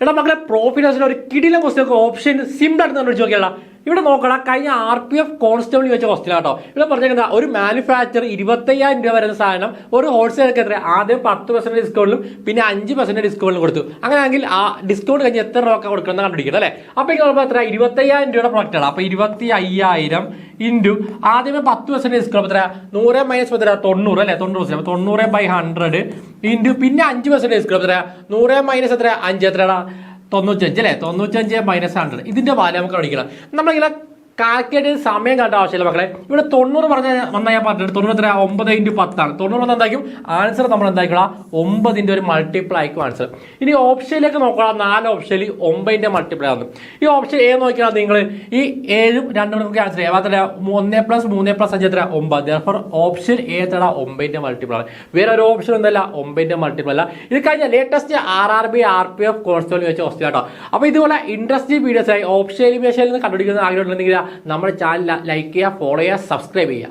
എടാ മക്കളെ പ്രോഫിറ്റ് ഒരു കിടിലം ക്വസ്റ്റ്യൻ ഓപ്ഷൻ സിമ്പിൾ ആയിട്ട് നമ്മൾ നോക്കിയാൽ ഇവിടെ നോക്കണം. കഴിഞ്ഞ RPF കോൺസ്റ്റബിൾ വെച്ച ക്വസ്റ്റ്യൻ ആട്ടോ. ഇവിടെ പറഞ്ഞേക്കുന്നത് ഒരു മാനുഫാക്ചർ 25,000 രൂപ വരുന്ന സാധനം ഒരു ഹോൾസെയിലർക്ക് എത്ര ആദ്യം 10% ഡിസ്കൗണ്ടിലും പിന്നെ 5% ഡിസ്കൗണ്ടിലും കൊടുത്തു. അങ്ങനെയാണെങ്കിൽ ആ ഡിസ്കൗണ്ട് കഴിഞ്ഞ് എത്ര രൂപ കൊടുക്കണം കണ്ടുപിടിക്കണം അല്ലേ. അപ്പൊ ഇങ്ങനെ എത്ര 25,000 രൂപയുടെ പ്രൊഡക്റ്റ് ആണ്. അപ്പൊ 25,000 ഇൻറ്റു ആദ്യമേ 10% ഡിസ്കൗണ്ട് എത്ര 100 മൈനസ് എത്ര 90 അല്ലെ 90/100 ഇൻറ്റു പിന്നെ 5% ഡിസ്കൗണ്ട് എത്ര 100 മൈനസ് എത്ര 5 എത്രയാണ് 95 അല്ലെ 95 മൈനസ് 100 ഇതിന്റെ വാല്യൂ നമുക്ക് പഠിക്കണം. നമ്മളിങ്ങനെ കാൽക്കുലേറ്റ് ചെയ്ത് സമയം കണ്ട ആവശ്യമില്ല മക്കളെ. ഇവിടെ 90 പറഞ്ഞ വന്നാൽ ഞാൻ പറഞ്ഞിട്ട് 90 എത്ര 9 ഇൻറ്റു 10 ആണ്. 90 വന്നാൽ എന്തായിരിക്കും ആൻസർ നമ്മൾ എന്തായിക്കണം 9ന്റെ ഒരു മൾട്ടിപ്പിൾ ആയിരിക്കും ആൻസർ. ഇനി ഓപ്ഷനിലേക്ക് നോക്കണം. 4 ഓപ്ഷനിൽ 9ന്റെ മൾട്ടിപ്പിൾ ആണ്. ഈ ഓപ്ഷൻ A നോക്കിയാൽ നിങ്ങൾ ഈ 7 2 ആൻസർ ചെയ്യാം. മാത്രമല്ല 1 + 3 + 5 എത്ര 9. ഓപ്ഷൻ A എത്ര 9ന്റെ മൾട്ടിപ്പിൾ ആണ്. വേറെ ഒരു ഓപ്ഷൻ ഒന്നല്ല 9ന്റെ മൾട്ടിപ്പിൾ അല്ല. ഇത് കഴിഞ്ഞ ലേറ്റസ്റ്റ് RRB RPF കോൺസ്റ്റബിൾ വെച്ച ക്വസ്റ്റ്യൻ കേട്ടോ. അപ്പൊ ഇതുപോലെ ഇൻട്രസ്റ്റിംഗ് വീഡിയോസ് ആയി ഓപ്ഷൻ എലിമിനേഷനിൽ നിന്ന് കണ്ടുപിടിക്കുന്ന ആഗ്രഹമുണ്ടെങ്കിൽ നമ്മുടെ ചാനൽ ലൈക്ക് ചെയ്യുക, ഫോളോ ചെയ്യുക, സബ്സ്ക്രൈബ് ചെയ്യുക.